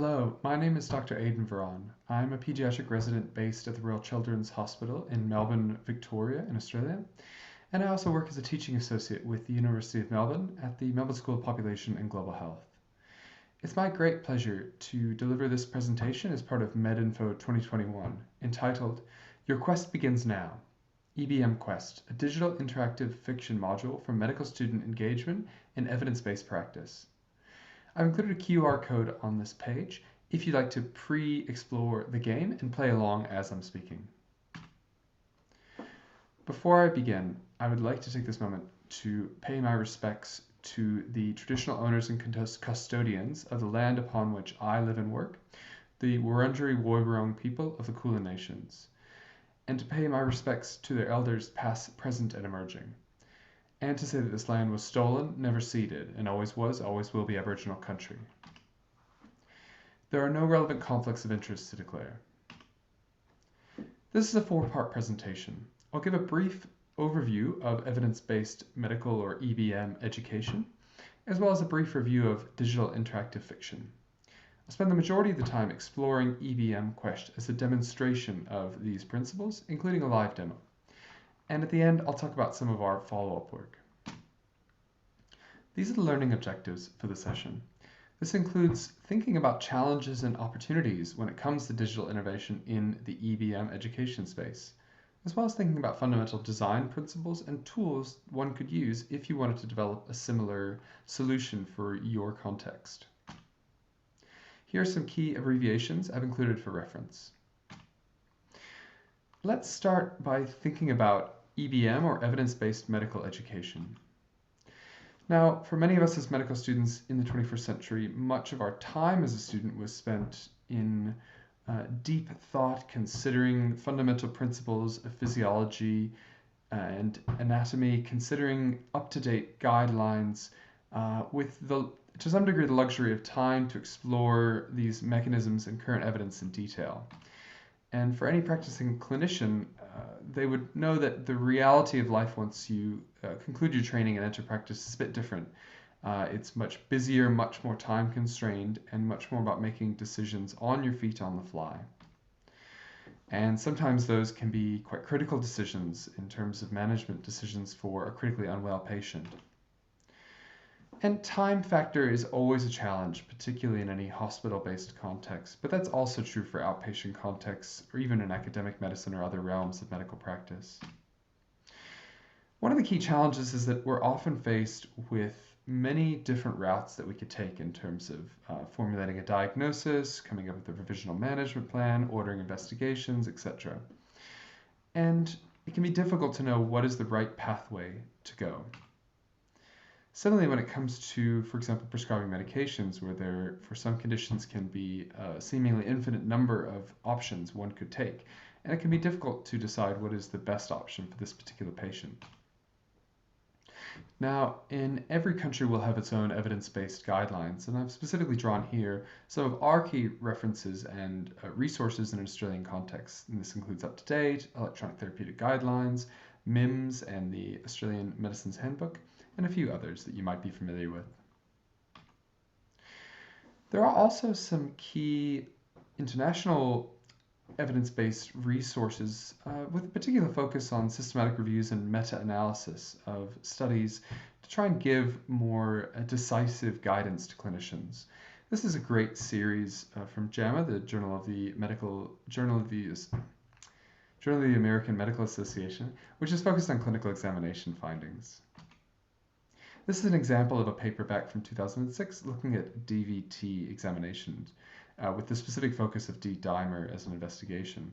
Hello, my name is Dr. Aidan Veron. I'm a pediatric resident based at the Royal Children's Hospital in Melbourne, Victoria, in Australia, and I also work as a teaching associate with the University of Melbourne at the Melbourne School of Population and Global Health. It's my great pleasure to deliver this presentation as part of MedInfo 2021, entitled Your Quest Begins Now, EBM Quest, a digital interactive fiction module for medical student engagement in evidence-based practice. I've included a QR code on this page if you'd like to pre-explore the game and play along as I'm speaking. Before I begin, I would like to take this moment to pay my respects to the traditional owners and custodians of the land upon which I live and work, the Wurundjeri Woiwurrung people of the Kulin Nations, and to pay my respects to their elders past, present, and emerging. And to say that this land was stolen, never ceded, and always was, always will be Aboriginal country. There are no relevant conflicts of interest to declare. This is a four-part presentation. I'll give a brief overview of evidence-based medical or EBM education, as well as a brief review of digital interactive fiction. I'll spend the majority of the time exploring EBM Quest as a demonstration of these principles, including a live demo. And at the end, I'll talk about some of our follow-up work. These are the learning objectives for the session. This includes thinking about challenges and opportunities when it comes to digital innovation in the EBM education space, as well as thinking about fundamental design principles and tools one could use if you wanted to develop a similar solution for your context. Here are some key abbreviations I've included for reference. Let's start by thinking about EBM, or evidence-based medical education. Now, for many of us as medical students in the 21st century, much of our time as a student was spent in deep thought, considering fundamental principles of physiology and anatomy, considering up-to-date guidelines, with to some degree the luxury of time to explore these mechanisms and current evidence in detail. And for any practicing clinician, they would know that the reality of life once you conclude your training and enter practice is a bit different. It's much busier, much more time constrained, and much more about making decisions on your feet on the fly. And sometimes those can be quite critical decisions in terms of management decisions for a critically unwell patient. And time factor is always a challenge, particularly in any hospital-based context, but that's also true for outpatient contexts or even in academic medicine or other realms of medical practice. One of the key challenges is that we're often faced with many different routes that we could take in terms of formulating a diagnosis, coming up with a revisional management plan, ordering investigations, etc. And it can be difficult to know what is the right pathway to go. Similarly, when it comes to, for example, prescribing medications, where there, for some conditions, can be a seemingly infinite number of options one could take, and it can be difficult to decide what is the best option for this particular patient. Now, in every country will have its own evidence-based guidelines, and I've specifically drawn here some of our key references and resources in an Australian context, and this includes UpToDate, Electronic Therapeutic Guidelines, MIMS, and the Australian Medicines Handbook, and a few others that you might be familiar with. There are also some key international evidence-based resources with a particular focus on systematic reviews and meta-analysis of studies to try and give more decisive guidance to clinicians. This is a great series from JAMA, the Journal of the American Medical Association, which is focused on clinical examination findings. This is an example of a paper back from 2006 looking at DVT examinations with the specific focus of D-dimer as an investigation.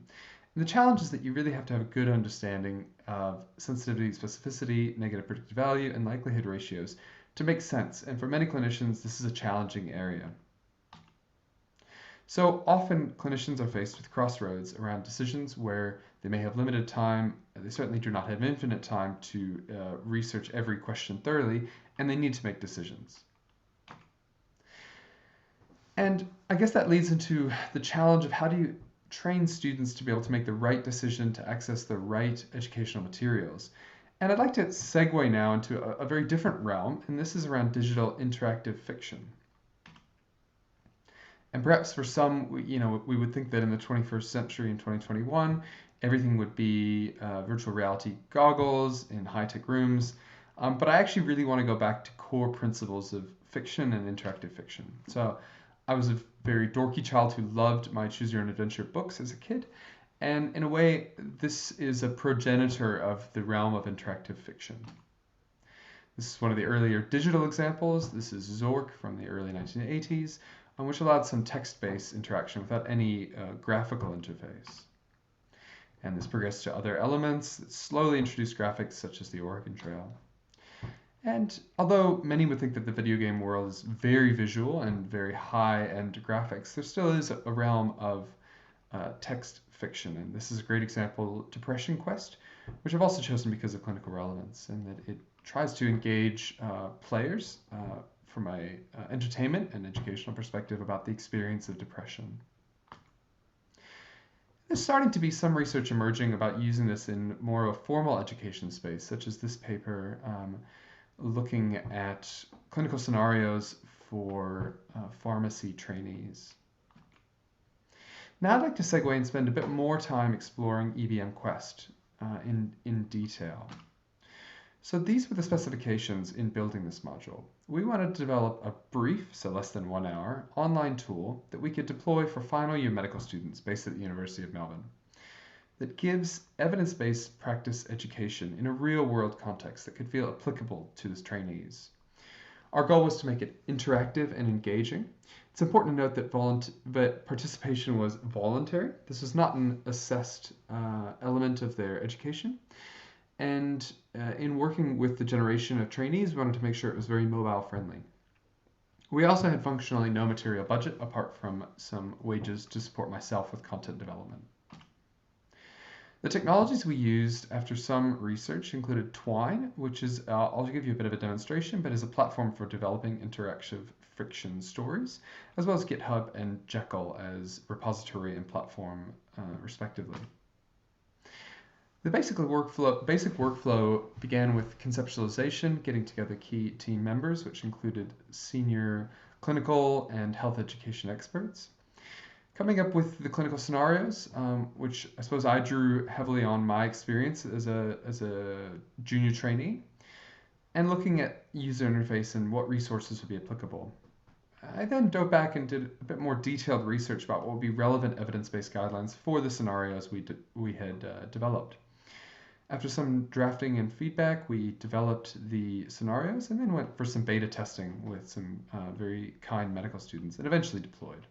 And the challenge is that you really have to have a good understanding of sensitivity, specificity, negative predictive value, and likelihood ratios to make sense. And for many clinicians, this is a challenging area. So often clinicians are faced with crossroads around decisions where they may have limited time, they certainly do not have infinite time to research every question thoroughly, and they need to make decisions. And I guess that leads into the challenge of how do you train students to be able to make the right decision to access the right educational materials. And I'd like to segue now into a very different realm, and this is around digital interactive fiction. And perhaps for some, we would think that in the 21st century in 2021, everything would be virtual reality goggles in high-tech rooms. But I actually really want to go back to core principles of fiction and interactive fiction. So I was a very dorky child who loved my Choose Your Own Adventure books as a kid. And in a way, this is a progenitor of the realm of interactive fiction. This is one of the earlier digital examples. This is Zork from the early 1980s, which allowed some text-based interaction without any graphical interface. And this progressed to other elements that slowly introduced graphics, such as the Oregon Trail. And although many would think that the video game world is very visual and very high-end graphics, there still is a realm of text fiction. And this is a great example, Depression Quest, which I've also chosen because of clinical relevance, and that it tries to engage players from a entertainment and educational perspective about the experience of depression. There's starting to be some research emerging about using this in more of a formal education space, such as this paper looking at clinical scenarios for pharmacy trainees. Now I'd like to segue and spend a bit more time exploring EBM Quest in detail. So these were the specifications in building this module. We wanted to develop a brief, so less than 1 hour, online tool that we could deploy for final year medical students based at the University of Melbourne that gives evidence-based practice education in a real-world context that could feel applicable to the trainees. Our goal was to make it interactive and engaging. It's important to note that participation was voluntary. This was not an assessed element of their education. And in working with the generation of trainees, we wanted to make sure it was very mobile friendly. We also had functionally no material budget apart from some wages to support myself with content development. The technologies we used after some research included Twine, which is, I'll give you a bit of a demonstration, but is a platform for developing interactive fiction stories, as well as GitHub and Jekyll as repository and platform, respectively. The basic workflow began with conceptualization, getting together key team members, which included senior clinical and health education experts. Coming up with the clinical scenarios, which I suppose I drew heavily on my experience as a junior trainee, and looking at user interface and what resources would be applicable. I then dove back and did a bit more detailed research about what would be relevant evidence-based guidelines for the scenarios we had developed. After some drafting and feedback, we developed the scenarios and then went for some beta testing with some very kind medical students and eventually deployed.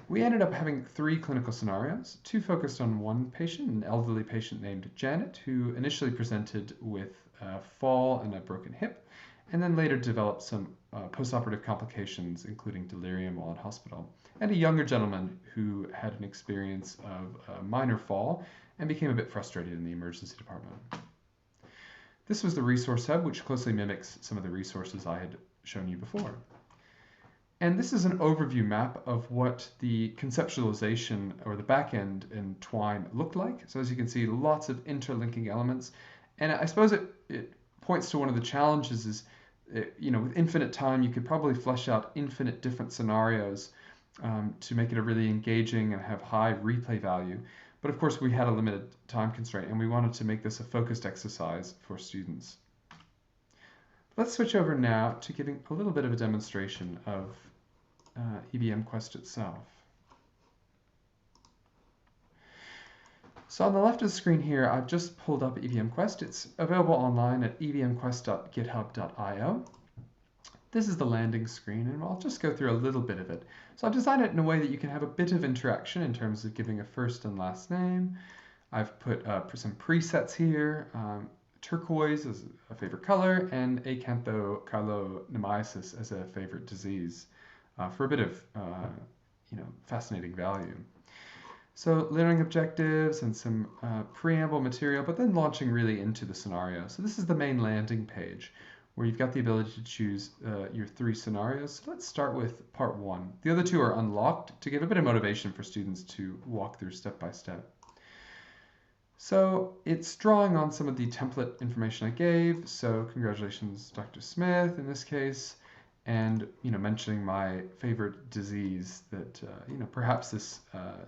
We ended up having 3 clinical scenarios, 2 focused on one patient, an elderly patient named Janet, who initially presented with a fall and a broken hip, and then later developed some postoperative complications, including delirium while in hospital, and a younger gentleman who had an experience of a minor fall and became a bit frustrated in the emergency department. This was the resource hub, which closely mimics some of the resources I had shown you before. And this is an overview map of what the conceptualization or the backend in Twine looked like. So as you can see, lots of interlinking elements. And I suppose it points to one of the challenges is, with infinite time, you could probably flesh out infinite different scenarios to make it a really engaging and have high replay value. But of course, we had a limited time constraint, and we wanted to make this a focused exercise for students. Let's switch over now to giving a little bit of a demonstration of EBM Quest itself. So on the left of the screen here, I've just pulled up EBM Quest. It's available online at ebmquest.github.io. This is the landing screen, and I'll just go through a little bit of it. So I've designed it in a way that you can have a bit of interaction in terms of giving a first and last name. I've put some presets here. Turquoise as a favorite color, and acanthochylomyiasis as a favorite disease for a bit of fascinating value. So learning objectives and some preamble material, but then launching really into the scenario. So this is the main landing page where you've got the ability to choose your 3 scenarios. So let's start with part 1. The other 2 are unlocked to give a bit of motivation for students to walk through step by step. So it's drawing on some of the template information I gave. So congratulations, Dr. Smith, in this case. and mentioning my favorite disease that perhaps this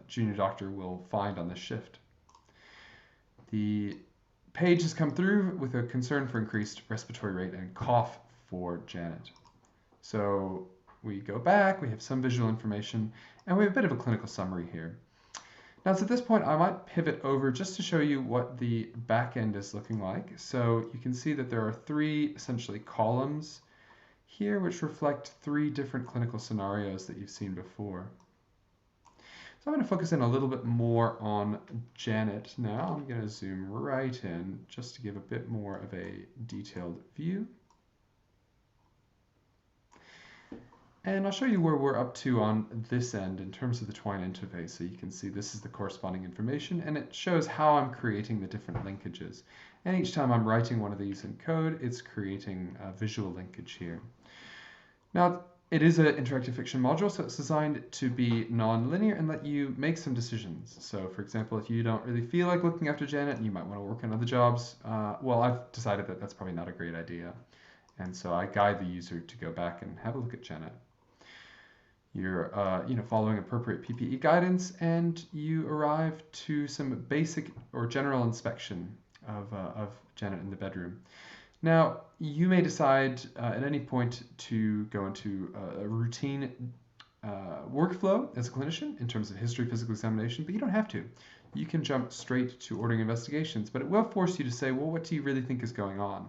junior doctor will find on this shift. The page has come through with a concern for increased respiratory rate and cough for Janet. So we go back, we have some visual information, and we have a bit of a clinical summary here. Now, so at this point, I might pivot over just to show you what the back end is looking like. So you can see that there are three essentially columns here, which reflect three different clinical scenarios that you've seen before. So I'm going to focus in a little bit more on Janet now. I'm going to zoom right in just to give a bit more of a detailed view. And I'll show you where we're up to on this end in terms of the Twine interface. So you can see this is the corresponding information, and it shows how I'm creating the different linkages. And each time I'm writing one of these in code, it's creating a visual linkage here. Now, it is an interactive fiction module, so it's designed to be non-linear and let you make some decisions. So for example, if you don't really feel like looking after Janet and you might want to work on other jobs, well, I've decided that that's probably not a great idea. And so I guide the user to go back and have a look at Janet. You're following appropriate PPE guidance, and you arrive to some basic or general inspection of Janet in the bedroom. Now, you may decide at any point to go into a routine workflow as a clinician in terms of history, physical examination, but you don't have to. You can jump straight to ordering investigations, but it will force you to say, well, what do you really think is going on?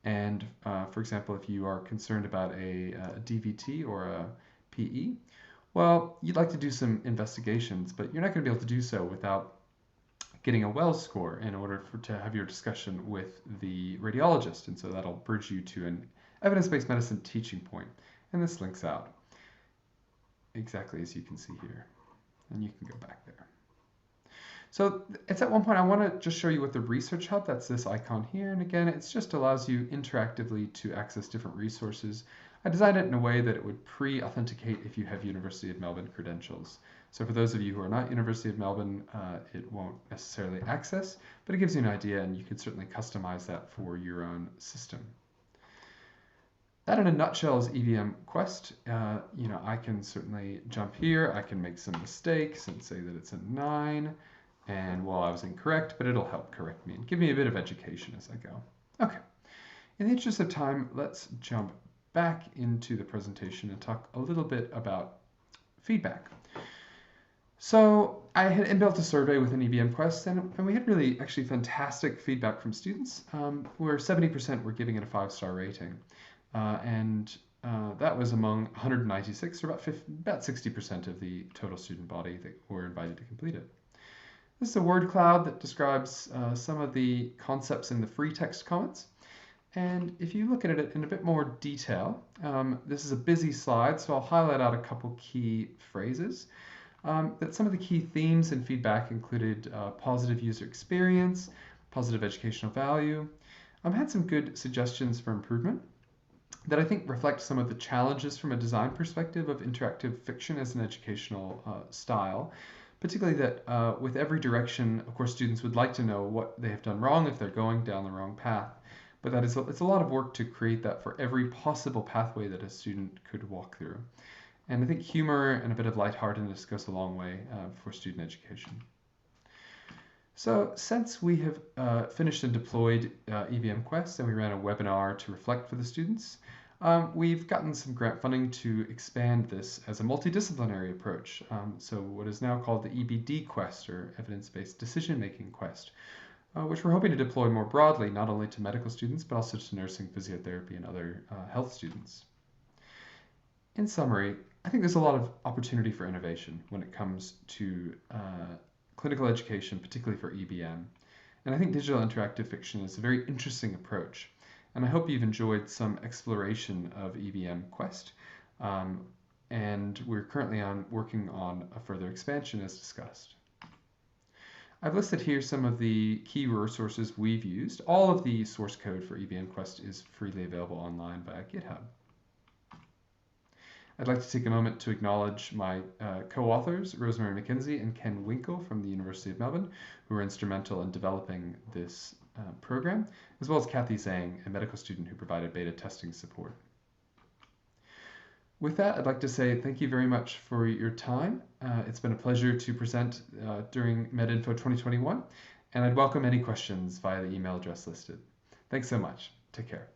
And for example, if you are concerned about a DVT or a PE, well, you'd like to do some investigations, but you're not going to be able to do so without getting a Wells score in order to have your discussion with the radiologist. And so that'll bridge you to an evidence-based medicine teaching point. And this links out exactly as you can see here. And you can go back there. So it's at one point I want to just show you what the Research Hub, that's this icon here. And again, it just allows you interactively to access different resources. I designed it in a way that it would pre-authenticate if you have University of Melbourne credentials. So for those of you who are not University of Melbourne, it won't necessarily access, but it gives you an idea, and you can certainly customize that for your own system. That in a nutshell is EBM Quest. I can certainly jump here. I can make some mistakes and say that it's a 9, and well, I was incorrect, but it'll help correct me and give me a bit of education as I go. Okay. In the interest of time, let's jump back into the presentation and talk a little bit about feedback. So I had inbuilt a survey within EBM Quest, and we had really actually fantastic feedback from students, where 70% were giving it a 5-star rating. That was among 196, or about 60% of the total student body that were invited to complete it. This is a word cloud that describes some of the concepts in the free text comments. And if you look at it in a bit more detail, this is a busy slide, so I'll highlight out a couple key phrases. That some of the key themes and feedback included positive user experience, positive educational value. I've had some good suggestions for improvement that I think reflect some of the challenges from a design perspective of interactive fiction as an educational style. Particularly that with every direction, of course, students would like to know what they have done wrong if they're going down the wrong path. But it's a lot of work to create that for every possible pathway that a student could walk through. And I think humor and a bit of lightheartedness goes a long way for student education. So since we have finished and deployed EBM Quest and we ran a webinar to reflect for the students, we've gotten some grant funding to expand this as a multidisciplinary approach. So what is now called the EBD Quest, or Evidence-Based Decision-Making Quest, which we're hoping to deploy more broadly, not only to medical students, but also to nursing, physiotherapy, and other health students. In summary, I think there's a lot of opportunity for innovation when it comes to clinical education, particularly for EBM. And I think digital interactive fiction is a very interesting approach. And I hope you've enjoyed some exploration of EBM Quest. And we're currently working on a further expansion as discussed. I've listed here some of the key resources we've used. All of the source code for EBM Quest is freely available online via GitHub. I'd like to take a moment to acknowledge my co-authors, Rosemary McKenzie and Ken Winkle from the University of Melbourne, who were instrumental in developing this program, as well as Kathy Zhang, a medical student who provided beta testing support. With that, I'd like to say thank you very much for your time. It's been a pleasure to present during MedInfo 2021, and I'd welcome any questions via the email address listed. Thanks so much. Take care.